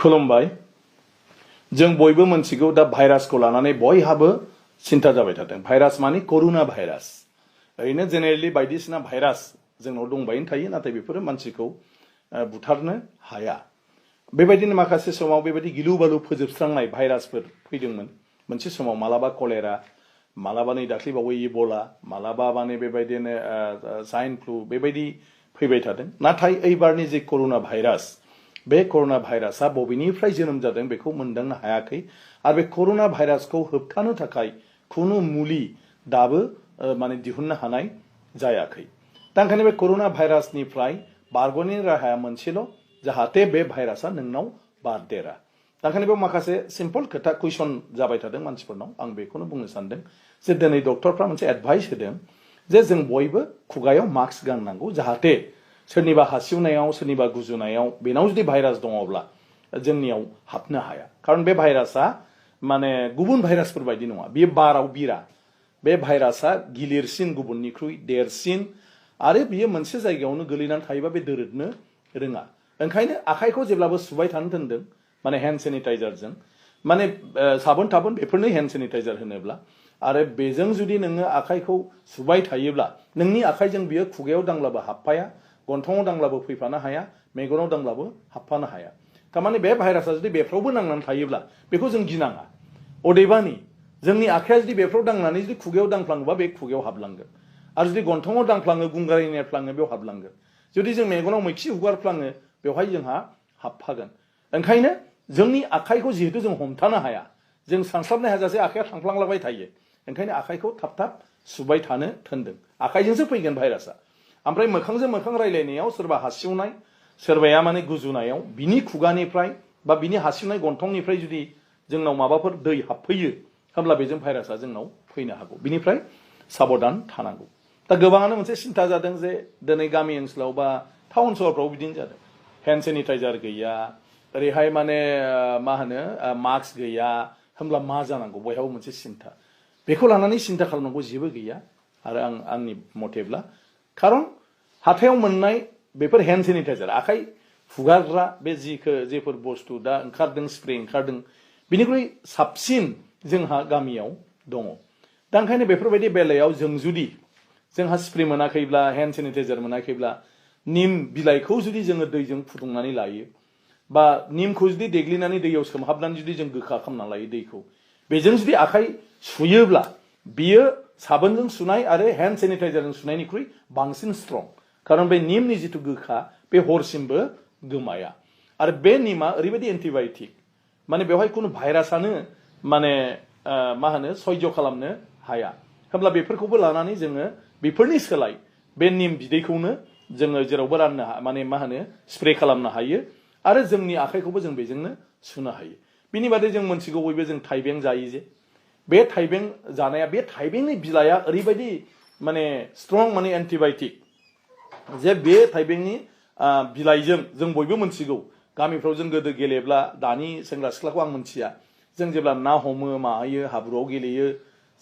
खुलुमबाय जों बयबो मोनथिगौ दा भाइरासखौ लानानै बयहाबो सिन्था जाबाय थादों भाइरास माने करुना भाइरास ओरैनो जेनेरेलि बायदिसिना भाइरास जोंनाव दंबायनो थायो नाथाय बेफोरो मानसिखौ बुथारनो हाया बेबायदिनो माखासे समाव बेबायदि गिलु-बालु फोजोबस्रांनाय भाइरासफोर फैदोंमोन मोनसे समाव मालाबा कलेरा मालाबा नै दाख्लैबावै इबोला मालाबा माने बेबायदिनो स्वाइन फ्लु बेबायदि फैबाय थादों नाथाय एबारनि जे करुना भाइरास बे करुना भाइरासआ बबेनिफ्राय जोनोम जादों बेखौ मोनदांनो हायाखै आरो बे करुना भाइरासखौ होबथानो थाखाय खुनु मुलि दाबो माने दिहुननो हानाय जायाखै दा ओंखायनो बे करुना भाइरासनिफ्राय बारग'नायनि राहाया मोनसेल' जाहाथे बे भाइरासआ नोंनाव बारदेरा दा ओंखायनो बेयाव माखासे सिम्पल खोथा कुइसन जाबाय थादों मानसिफोरनाव आं बेखौनो बुंनो सानदों जे दिनै डक्टरफ्रा मोनसे एडभाइस होदों जे जों बयबो खुगायाव मास्क गाननांगौ जाहाथे सोरनिबा हासिवनायाव सोरनिबा गुजुनायाव बेनाव जुदि भाइरास दङब्ला जोंनियाव हाबनो हाया खारन बे भाइरासआ माने गुबुन भाइरासफोर बायदि नङा बेयो बाराव बिरा बे भाइरासआ गिलिरसिन गुबुननिख्रुइ देरसिन आरो बियो मोनसे जायगायावनो गोलैनानै थायोबा बे दोरोदनो रोङा ओंखायनो आखाइखौ जेब्लाबो सुबाय थानो दोनदों माने हेन्ड सेनिटाइजारजों माने साबोन थाबोन बेफोरनो हेन्ड सेनिटाइजार होनोब्ला आरो बेजों जुदि नोङो आखाइखौ सुबाय थायोब्ला नोंनि आखाइजों बियो खुगायाव दांब्लाबो हाबफाया गन्थङाव दांब्लाबो फैफानो हाया मेगनाव दांब्लाबो हाबफानो हाया थारमाने बे भाइरासआ जुदि बेफ्रावबो नांनानै थायोब्ला बेखौ जों गिनाङा अदेबानि जोंनि आखाइया जुदि बेफ्राव दांनानै जुदि खुगायाव दांफ्लाङोबा बे खुगायाव हाबलांगोन आरो जुदि गन्थङाव दांफ्लाङो गुंगारै नेरफ्लाङो बेयाव हाबलांगोन जुदि जों मेगनाव मैखि हुगारफ्लाङो बेवहाय जोंहा हाबफागोन ओंखायनो जोंनि आखाइखौ जिहेतु जों हमथानो हाया जों सानस्लाबनो हाजासे आखाइया थांफ्लांलाबाय थायो ओंखायनो आखाइखौ थाब थाब सुबाय थानो थोनदों आखाइजोंसो फैगोन भाइरासआ ओमफ्राय मोखांजों मोखां रायलायनायाव सोरबा हासिवनाय सोरबाया माने गुजुनायाव बिनि खुगानिफ्राय बा बिनि हासिवनाय गन्थंनिफ्राय जुदि जोंनाव माबाफोर दै हाबफैयो होमब्ला बेजों भाइरासआ जोंनाव फैनो हागौ बिनिफ्राय साबधान थानांगौ दा गोबाङानो मोनसे सिन्था जादों जे दिनै गामि ओनसोलाव बा टाउन सहरफ्राव बिदिनो जादों हेन्ड सेनिटाइजार गैया ओरैहाय माने मा होनो मास्क गैया होमब्ला मा जानांगौ बयहाबो मोनसे सिन्था बेखौ लानानै सिन्था खालामनांगौ जेबो गैया आरो आंनि मथेब्ला खारन हाथायाव मोननाय बेफोर हेन्ड सेनिटाइजार आखाइ हुगारग्रा बे जेफोर बुस्थु दा ओंखारदों स्प्रे ओंखारदों बिनिख्रुइ साबसिन जोंहा गामियाव दङ दा ओंखायनो बेफोरबायदि बेलायाव जों जुदि जोंहा स्प्रे मोनाखैब्ला हेन्ड सेनिटाइजार मोनाखैब्ला निम बिलाइखौ जुदि जोङो दैजों फुदुंनानै लायो बा निमखौ जुदि देग्लिनानै दैयाव सोमहाबनानै जुदि जों गोखा खालामना लायो दैखौ बेजों जुदि आखाइ सुयोब्ला बियो साबोनजों सुनाय आरो हेन्ड सेनिटाइजारजों सुनायनिख्रुइ बांसिन स्ट्रं खारन बे निमनि जिथु गोखा बे हरसिमबो गोमाया आरो बे निमा ओरैबायदि एन्टिबायटिक माने बेवहाय खुनु भाइरासआनो माने मा होनो सह्य खालामनो हाया होमब्ला बेफोरखौबो लानानै जोङो बेफोरनि सोलाय बे निम बिदैखौनो जोङो जेरावबो राननो माने मा होनो स्प्रे खालामनो हायो आरो जोंनि आखाइखौबो जों बेजोंनो सुनो हायो बिनि बादै जों मोनथिगौ बयबो जों थाइबें जायो जे बे थाइबें जानाया बे थाइबेंनि बिलाइया ओरैबायदि माने स्ट्रं माने एन्टिबायटिक जे बे थाइबेंनि बिलाइजों जों बयबो मोनथिगौ गामिफ्राव जों गोदो गेलेब्ला दानि सेंग्रा सिख्लाखौ आं मोनथिया जों जेब्ला ना हमो मायो हाब्रुआव गेलेयो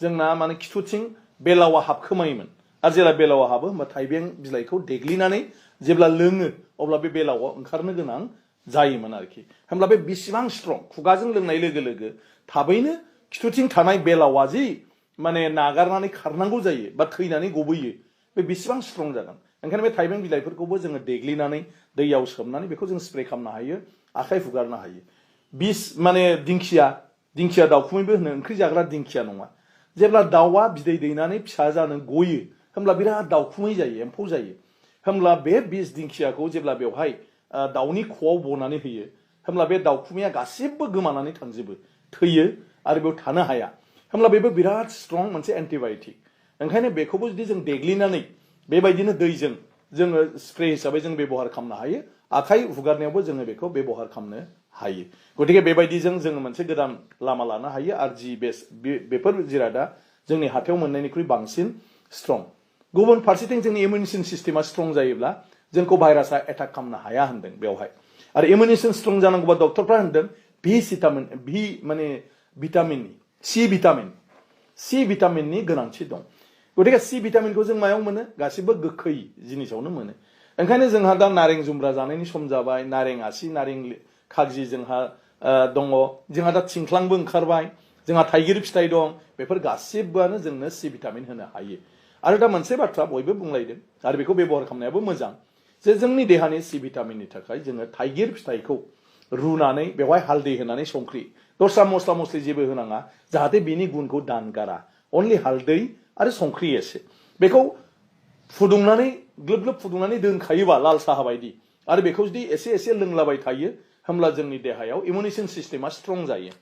जोंना माने खिथुथिं बेलावा हाबखोमायोमोन आरो जेब्ला बेलावा हाबो होमबा थाइबें बिलाइखौ देग्लिनानै जेब्ला लोङो अब्ला बे बेलावा ओंखारनो गोनां जायोमोन आरोखि होमब्ला बे बेसेबां स्ट्रं खुगाजों लोंनाय लोगो लोगो थाबैनो खिथुथिं थानाय बेलावा जि माने नागारनानै खारनांगौ जायो बा थैनानै गबोयो बे बेसेबां स्ट्रं जागोन ओंखायनो बे थाइबें बिलाइफोरखौबो जोङो देग्लिनानै दैयाव सोमनानै बेखौ जों स्प्रे खालामनो हायो आखाइ हुगारनो हायो माने दिंखिया दाउखुमैबो होनो ओंख्रि जाग्रा दिंखिया नङा जेब्ला दाउआ बिदै दैनानै फिसा जानो गयो होमब्ला बिराद दाउखुमै जायो एम्फौ जायो होमब्ला बे बिस दिंखियाखौ जेब्ला बेवहाय दाउनि ख'आव बनानै होयो होमब्ला बे दाउखुमैया गासिबो गोमानानै थांजोबो थैयो आरो बेयाव थानो हाया होमब्ला बेबो बिराद स्ट्रं मोनसे एन्टिबायटिक ओंखायनो बेखौबो जुदि जों देग्लिनानै बेबायदिनो दैजों जोङो स्प्रे हिसाबै जों बेबहार खालामनो हायो आखाइ हुगारनायावबो जोङो बेखौ बेबहार खालामनो हायो गतिके बेबायदिजों जोङो मोनसे गोदान लामा लानो हायो आरो जि बेफोर जिरादा जोंनि हाथायाव मोननायनिख्रुइ बांसिन स्ट्रं गुबुन फारसेथिं जोंनि इमिउनिसन सिस्टेमा स्ट्रं जायोब्ला जोंखौ भाइरासआ एटाक खालामनो हाया होनदों बेवहाय आरो इमिउनिसन स्ट्रं जानांगौबा डक्टरफ्रा होनदों सि भिटामिननि गोनांथि दं गतिके सि भिटामिनखौ जों मायाव मोनो गासिबो गोखै जिनिसावनो मोनो ओंखायनो जोंहा दा नारें जुम्ब्रा जानायनि सम जाबाय नारें आसि नारें खागजि जोंहा दङ जोंहा दा थिंख्लांबो ओंखारबाय जोंहा थाइगिर फिथाइ दं बेफोर गासिबोआनो जोंनो सि भिटामिन होनो हायो आरो दा मोनसे बाथ्रा बयबो बुंलायदों आरो बेखौ बेबहार खालामनायाबो मोजां जे जोंनि देहानि सि भिटामिननि थाखाय जोङो थाइगिर फिथाइखौ रुनानै बेवहाय हालदै होनानै संख्रि दस्रा मस्ला मस्लि जेबो होनाङा जाहाथे बिनि गुनखौ दानगारा अनलि हालदै आरो संख्रि एसे बेखौ फुदुंनानै ग्लोब ग्लोब फुदुंनानै दोनखायोबा लाल साहा बायदि आरो बेखौ जुदि एसे एसे लोंलाबाय थायो होमब्ला जोंनि देहायाव इमिउनिसन सिस्टेमा स्ट्रं जायो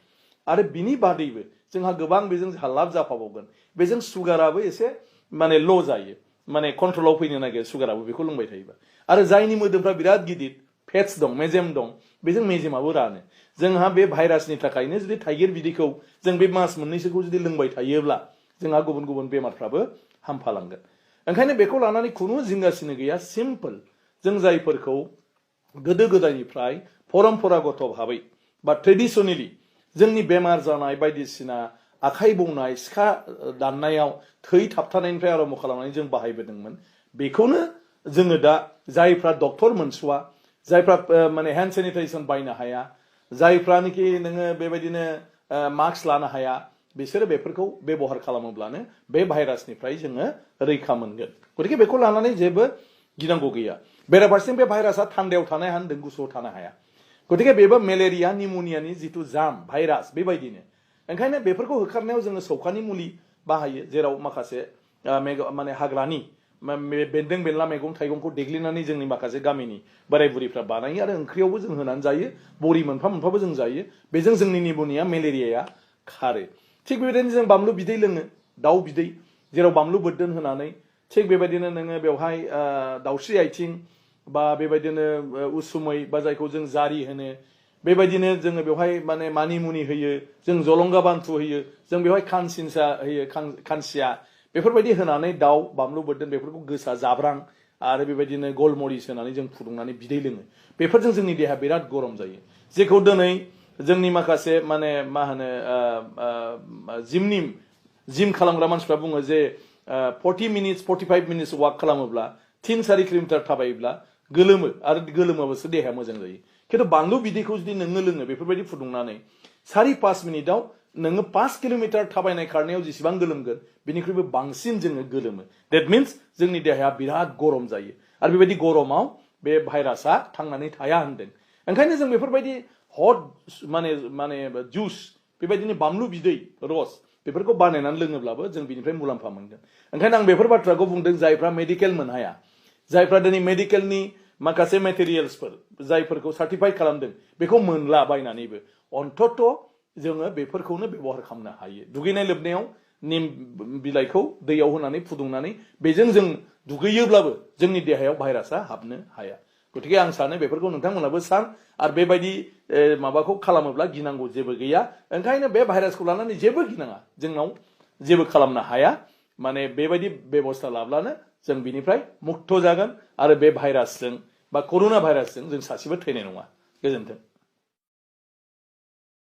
आरो बिनि बादैबो जोंहा गोबां बेजों जोंहा लाब जाफाबावगोन बेजों सुगाराबो एसे माने ल' जायो माने कन्ट्रलाव फैनो नागिरो सुगाराबो बेखौ लोंबाय थायोबा आरो जायनि मोदोमफ्रा बिराद गिदिर फेट्स दं मेजेम दं बेजों मेजेमाबो रानो जोंहा बे भाइरासनि थाखायनो जुदि थाइगिर बिदैखौ जों बे मास मोननैसोखौ जुदि लोंबाय थायोब्ला जोंहा गुबुन गुबुन बेमारफ्राबो हामफालांगोन ओंखायनो बेखौ लानानै खुनु जिंगासिनो गैया सिम्पल जों जायफोरखौ गोदो गोदायनिफ्राय परम्परागत भाबै बा ट्रेडिशनेलि जोंनि बेमार जानाय बायदिसिना आखाइ बौनाय सिखा दाननायाव थै थाबथानायनिफ्राय आरम्भ खालामनानै जों बाहायबोदोंमोन बेखौनो जोङो दा जायफ्रा डक्टर मोनस'वा जायफ्रा माने हेन्ड सेनिटाइजेसन बायनो हाया जायफ्रानोखि नोङो बेबायदिनो मास्क लानो हाया बिसोरो बेफोरखौ बेबहार खालामोब्लानो बे भाइरासनिफ्राय जोङो रैखा मोनगोन गतिके बेखौ लानानै जेबो गिनांगौ गैया बेराफारसेथिं बे भाइरासआ थान्दायाव थानो हाया होनदों गुसुआव थानो हाया गतिके बेबो मेलेरिया निम'नियानि जिथु जाम भाइरास बेबायदिनो ओंखायनो बेफोरखौ होखारनायाव जोङो सौखानि मुलि बाहायो जेराव माखासे माने हाग्रानि बेन्दों बेनला मैगं थाइगंखौ देग्लिनानै जोंनि माखासे गामिनि बोराय बुरिफ्रा बानायो आरो ओंख्रियावबो जों होनानै जायो बरि मोनफा मोनफाबो जों जायो बेजों जोंनि निम'निया मेलेरियाया खारो थिग बेबायदिनो जों बानलु बिदै लोङो दाउ बिदै जेराव बानलु बोरदोन होनानै थिग बेबायदिनो नोङो बेवहाय दाउस्रि आथिं बा बेबायदिनो उसुमै बा जायखौ जों जारि होनो बेबायदिनो जोङो बेवहाय माने मानिमुनि होयो जों जलंगा बान्थु होयो जों बेवहाय खानसिनसा होयो खानसिया बेफोरबायदि होनानै दाउ बानलु बोरदोन बेफोरखौ गोसा जाब्रां आरो बेबायदिनो गलमरिस होनानै जों फुदुंनानै बिदै लोङो बेफोरजों जोंनि देहाया बिराद गरम जायो जेखौ दिनै जोंनि माखासे माने मा होनो जिम खालामग्रा मानसिफ्रा बुङो जे 40 मिनिट्स 45 मिनिट्स वाक खालामोब्ला 3-4 किल'मिटार थाबायोब्ला गोलोमो आरो गोलोमाबासो देहाया मोजां जायो खिन्थु बानलु बिदैखौ जुदि नोङो लोङो बेफोरबायदि फुदुंनानै 4-5 मिनिटाव नोङो 5 किल'मिटार थाबायनाय खारनायाव जेसेबां गोलोमगोन बेनिख्रुइबो बांसिन जोङो गोलोमो देट मिन्स जोंनि देहाया बिराद गरम जायो आरो बेबायदि गरमाव बे भाइरासआ थांनानै थाया होनदों ओंखायनो जों बेफोरबायदि हट माने जुस बेबायदिनो बानलु बिदै रस बेफोरखौ बानायनानै लोङोब्लाबो जों बिनिफ्राय मुलाम्फा मोनगोन ओंखायनो आं बेफोर बाथ्राखौ बुंदों जायफ्रा मेडिकेल मोनहाया जायफ्रा दिनै मेडिकेलनि माखासे मेटेरियेल्सफोर जायफोरखौ सार्टिफाइ खालामदों बेखौ मोनला बायनानैबो अन्तत जोङो बेफोरखौनो बेबहार खालामनो हायो दुगैनाय लोबनायाव निम बिलाइखौ दैयाव होनानै फुदुंनानै बेजों जों दुगैयोब्लाबो जोंनि देहायाव भाइरासआ हाबनो हाया गतिके आं सानो बेफोरखौ नोंथांमोनाबो सान आरो बेबायदि माबाखौ खालामोब्ला गिनांगौ जेबो गैया ओंखायनो बे भाइरासखौ लानानै जेबो गिनाङा जोंनाव जेबो खालामनो हाया माने बेबायदि बेबस्था लाब्लानो जों बिनिफ्राय मुक्त जागोन आरो बे भाइरासजों बा कर'ना भाइरासजों जों सासेबो थैनाय नङा गोजोन्थों